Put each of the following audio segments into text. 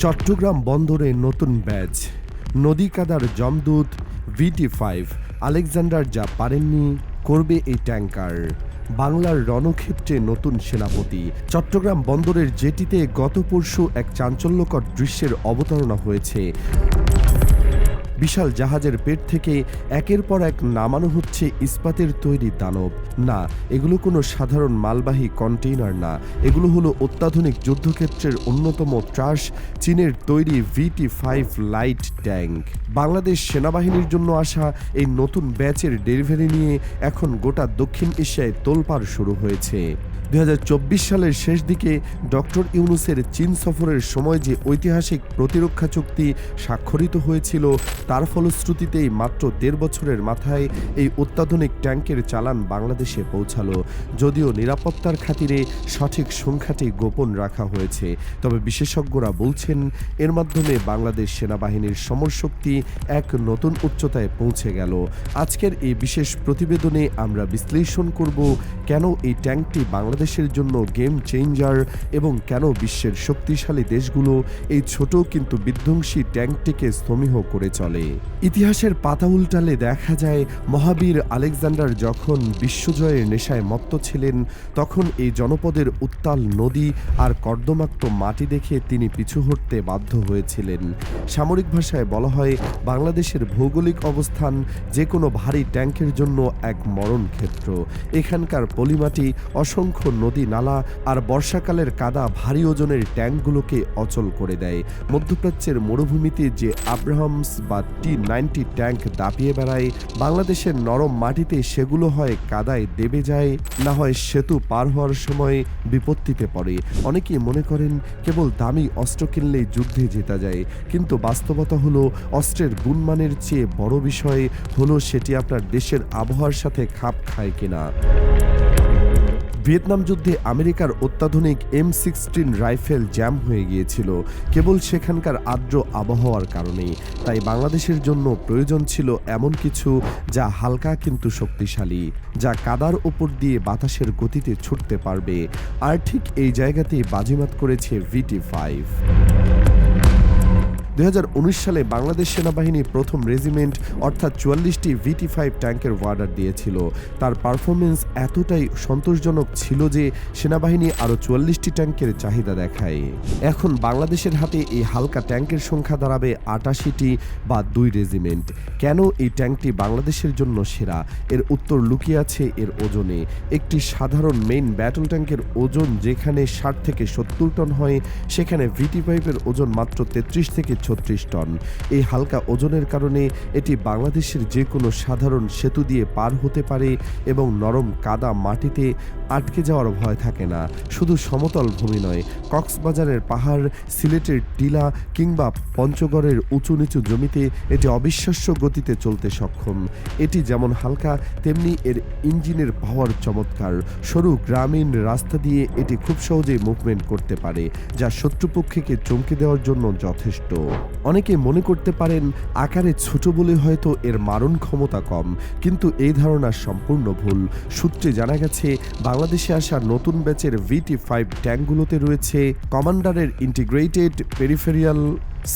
চট্টগ্রাম বন্দরে নতুন ব্যাচ, নদী কাদার জমদূত VT5 আলেকজান্ডার যা পারেননি করবে এই ট্যাঙ্কার। বাংলার রণক্ষেত্রে নতুন সেনাপতি। চট্টগ্রাম বন্দরের জেটিতে গত পরশু এক চাঞ্চল্যকর দৃশ্যের অবতারণা হয়েছে। বিশাল জাহাজের পেট থেকে একের পর এক নামানো হচ্ছে ইস্পাতের তৈরি দানব। না, এগুলো কোনো সাধারণ মালবাহী কন্টেইনার না, এগুলো হলো অত্যাধুনিক যুদ্ধক্ষেত্রের অন্যতম ত্রাস, চীনের তৈরি VT5 লাইট ট্যাঙ্ক। বাংলাদেশ সেনাবাহিনীর জন্য আসা এই নতুন ব্যাচের ডেলিভারি নিয়ে এখন গোটা দক্ষিণ এশিয়ায় তোলপাড় শুরু হয়েছে। 2024 সালের শেষ দিকে ডক্টর ইউনূসের চীন সফরের সময় যে ঐতিহাসিক প্রতিরক্ষা চুক্তি স্বাক্ষরিত হয়েছিল, তার ফলশ্রুতিতেই মাত্র 1.5 বছরের মাথায় এই অত্যাধুনিক ট্যাঙ্কের চালান বাংলাদেশে পৌঁছালো। যদিও নিরাপত্তার খাতিরে সঠিক সংখ্যাটি গোপন রাখা হয়েছে, তবে বিশেষজ্ঞরা বলছেন এর মাধ্যমে বাংলাদেশ সেনাবাহিনীর সমরশক্তি এক নতুন উচ্চতায় পৌঁছে গেল। আজকের এই বিশেষ প্রতিবেদনে আমরা বিশ্লেষণ করব কেন এই ট্যাঙ্কটি বাংলাদেশের জন্য গেম চেঞ্জার এবং কেন বিশ্বের শক্তিশালী দেশগুলো এই ছোট কিন্তু বিধ্বংসী ট্যাঙ্কটিকে স্তম্ভিত করে চলে। ইতিহাসের পাতা উল্টালে দেখা যায় মহাবীর আলেকজান্ডার যখন বিশ্বজয়ের নেশায় মত্ত ছিলেন, তখন এই জনপদের উত্তাল নদী আর কর্দমাক্ত মাটি দেখে তিনি পিছু হটতে বাধ্য হয়েছিলেন। সামরিক ভাষায় বলা হয় বাংলাদেশের ভৌগোলিক অবস্থান যে কোনো ভারী ট্যাঙ্কের জন্য এক মরণ ক্ষেত্র। এখানকার পলিমাটি, অসংখ্য নদী নালা আর বর্ষাকালের কাদা ভারী ওজনের ট্যাঙ্কগুলোকে অচল করে দেয়। মধ্যপ্রাচ্যের মরুভূমিতে যে আব্রাহামস বা T-90 ট্যাঙ্ক দাপিয়ে বেড়ায়, বাংলাদেশের নরম মাটিতে সেগুলো হয় কাদায় দেবে যায়, না হয় সেতু পার হওয়ার সময় বিপত্তিতে পড়ে। অনেকেই মনে করেন কেবল দামি অস্ত্র কিনলেই যুদ্ধে জেতা যায়, কিন্তু বাস্তবতা হলো অস্ত্রের গুণমানের চেয়ে বড় বিষয় হলো সেটি আপনার দেশের আবহাওয়ার সাথে খাপ খায় কিনা। ভিয়েতনাম যুদ্ধে আমেরিকার অত্যাধুনিক M16 রাইফেল জ্যাম হয়ে গিয়েছিল কেবল সেখানকার আর্দ্র আবহাওয়ার কারণেই। তাই বাংলাদেশের জন্য প্রয়োজন ছিল এমন কিছু যা হালকা কিন্তু শক্তিশালী, যা কাদার উপর দিয়ে বাতাসের গতিতে ছুটতে পারবে। আর ঠিক এই জায়গাতেই বাজিমাত করেছে VT5। 2019 সালে বাংলাদেশ সেনাবাহিনী প্রথম রেজিমেন্ট অর্থাৎ 44টি VT5 ট্যাঙ্কের অর্ডার দিয়েছিল। তার পারফরমেন্স এতটাই সন্তোষজনক ছিল যে সেনাবাহিনী আরও 44টি ট্যাঙ্কের চাহিদা দেখায়। এখন বাংলাদেশের হাতে এই হালকা ট্যাঙ্কের সংখ্যা দাঁড়াবে 88টি বা 2 রেজিমেন্ট। কেন এই ট্যাঙ্কটি বাংলাদেশের জন্য সেরা? এর উত্তর লুকিয়ে আছে এর ওজনে। একটি সাধারণ মেইন ব্যাটল ট্যাঙ্কের ওজন যেখানে 60 থেকে 70 টন হয়, সেখানে VT5-এর ওজন মাত্র 33 থেকে 36 টন। এই হালকা ওজনের কারণে এটি বাংলাদেশের যে কোনো সাধারণ সেতু দিয়ে পার হতে পারে এবং নরম কাদা মাটিতে আটকে যাওয়ার ভয় থাকে না। শুধু সমতল ভূমি নয়, কক্সবাজারের পাহাড়, সিলেটের টিলা কিংবা পঞ্চগড়ের উঁচু নিচু জমিতে এটি অবিশ্বাস্য গতিতে চলতে সক্ষম। এটি যেমন হালকা, তেমনি এর ইঞ্জিনের পাওয়ার চমৎকার। সরু গ্রামীণ রাস্তা দিয়ে এটি খুব সহজেই মুভমেন্ট করতে পারে, যা শত্রুপক্ষকে চমকে দেওয়ার জন্য যথেষ্ট। অনেকে মনে করতে পারেন আকারে ছোট বলে হয়তো এর মারণ ক্ষমতা কম, কিন্তু এই ধারণা সম্পূর্ণ ভুল। সূত্রে জানা গেছে বাংলাদেশে আসা নতুন ব্যাচের VT5 ট্যাঙ্কগুলোতে রয়েছে কমান্ডারের ইন্টিগ্রেটেড পেরিফেরিয়াল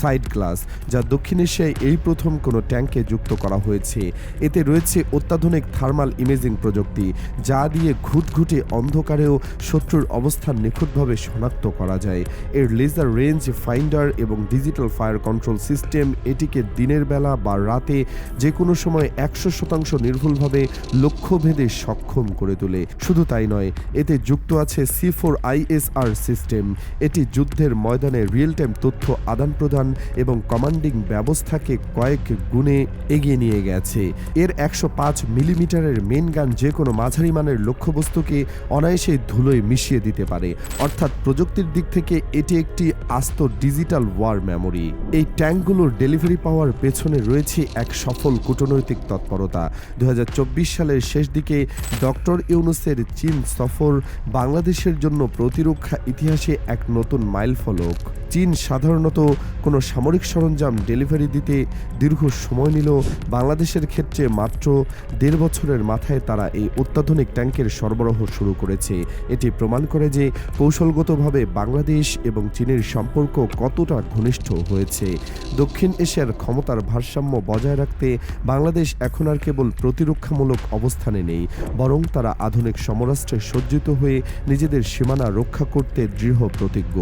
সাইড গ্লাস, যা দক্ষিণ এশিয়ায় এই প্রথম কোনো ট্যাঙ্কে যুক্ত করা হয়েছে। এতে রয়েছে অত্যাধুনিক থার্মাল ইমেজিং প্রযুক্তি, যা দিয়ে ঘুটঘুটে অন্ধকারেও শত্রুর অবস্থান নিখুঁতভাবে শনাক্ত করা যায়। এর লেজার রেঞ্জ ফাইন্ডার এবং ডিজিটাল ফায়ার কন্ট্রোল সিস্টেম এটিকে দিনের বেলা বা রাতে যে কোনো সময় 100% নির্ভুলভাবে লক্ষ্যভেদে সক্ষম করে তোলে। শুধু তাই নয়, এতে যুক্ত আছে C4ISR সিস্টেম। এটি যুদ্ধের ময়দানে রিয়েল টাইম তথ্য আদান প্রদান এবং কমান্ডিং ব্যবস্থাকে কয়েক গুণে এগিয়ে নিয়ে গেছে। এর 105 মিলিমিটারের মেইন গান যে কোনো মাঝারি মানের লক্ষ্যবস্তুকে অনায়াসে ধুলোয় মিশিয়ে দিতে পারে। অর্থাৎ প্রযুক্তির দিক থেকে এটি একটি আস্ত ডিজিটাল ওয়ার মেমোরি। এই ট্যাঙ্কগুলোর ডেলিভারি পাওয়ার পেছনে রয়েছে এক সফল কূটনৈতিক তৎপরতা। 2024 সালের শেষ দিকে ডক্টর ইউনূসের চীন সফর বাংলাদেশের জন্য প্রতিরক্ষা ইতিহাসে এক নতুন মাইলফলক। চীন সাধারণত কোনো সামরিক সরঞ্জাম ডেলিভারি দিতে দীর্ঘ সময় নিল, বাংলাদেশের ক্ষেত্রে মাত্র 1.5 বছরের মাথায় তারা এই অত্যাধুনিক ট্যাঙ্কের সরবরাহ শুরু করেছে। এটি প্রমাণ করে যে কৌশলগতভাবে বাংলাদেশ এবং চীনের সম্পর্ক কতটা ঘনিষ্ঠ হয়েছে। দক্ষিণ এশিয়ার ক্ষমতার ভারসাম্য বজায় রাখতে বাংলাদেশ এখন আর কেবল প্রতিরক্ষামূলক অবস্থানে নেই, বরং তারা আধুনিক সমরাস্ত্রে সজ্জিত হয়ে নিজেদের সীমানা রক্ষা করতে দৃঢ় প্রতিজ্ঞ।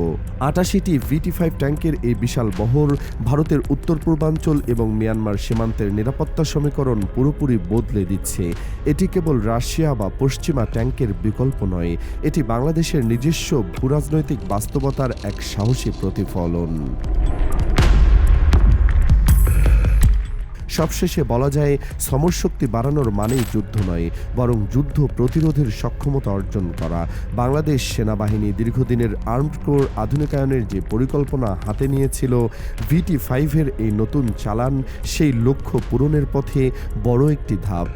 88টি VT-5 ট্যাঙ্কের এই বিশাল বহর ভারতের উত্তর পূর্বাঞ্চল এবং মিয়ানমার সীমান্তের নিরাপত্তা সমীকরণ পুরোপুরি বদলে দিচ্ছে। এটি কেবল রাশিয়া বা পশ্চিমা ট্যাঙ্কের বিকল্প নয়, এটি বাংলাদেশের নিজস্ব ভূরাজনৈতিক বাস্তবতার এক সাহসী প্রতিফলন। সবশেষে বলা যায়, সমরশক্তি বাড়ানোর মানেই যুদ্ধ নয়, বরং যুদ্ধ প্রতিরোধের সক্ষমতা অর্জন করা। বাংলাদেশ সেনাবাহিনী দীর্ঘদিনের আর্মড কোর আধুনিকায়নের যে পরিকল্পনা হাতে নিয়েছিল, VT-5-এর এই নতুন চালান সেই লক্ষ্য পূরণের পথে বড় একটি ধাপ।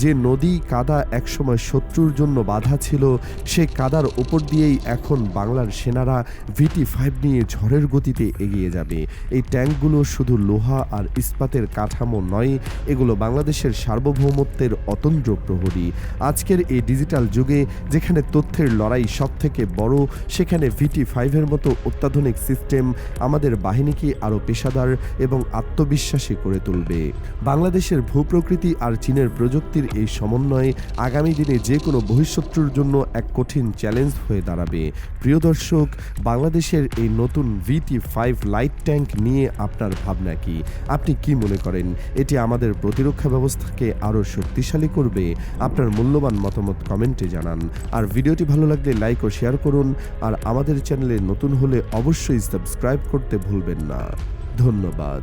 যে নদী কাদা একসময় শত্রুর জন্য বাধা ছিল, সে কাদার ওপর দিয়েই এখন বাংলার সেনারা VT-5 নিয়ে ঝড়ের গতিতে এগিয়ে যাবে। এই ট্যাঙ্কগুলো শুধু লোহা আর ইস্পাতের কাঠামো নয়, এগুলো বাংলাদেশের সার্বভৌমত্বের অতন্দ্র প্রহরী। আজকের এই ডিজিটাল যুগে যেখানে তথ্যের লড়াই সবথেকে বড়, সেখানে VT-5-এর মতো অত্যাধুনিক সিস্টেম আমাদের বাহিনীকে আরও পেশাদার এবং আত্মবিশ্বাসী করে তুলবে। বাংলাদেশের ভূপ্রকৃতি আর চীনের প্রযুক্তির এই সমন্বয় আগামী দিনে যে কোনো বহিঃশত্রুর জন্য এক কঠিন চ্যালেঞ্জ হয়ে দাঁড়াবে। প্রিয় দর্শক, বাংলাদেশের এই নতুন VT-5 লাইট ট্যাঙ্ক নিয়ে আপনার ভাবনা কি? আপনি কি মনে করেন এটি আমাদের প্রতিরক্ষা ব্যবস্থাকে আরও শক্তিশালী করবে? আপনার মূল্যবান মতামত কমেন্টে জানান। আর ভিডিওটি ভালো লাগলে লাইক ও শেয়ার করুন। আর আমাদের চ্যানেলে নতুন হলে অবশ্যই সাবস্ক্রাইব করতে ভুলবেন না। ধন্যবাদ।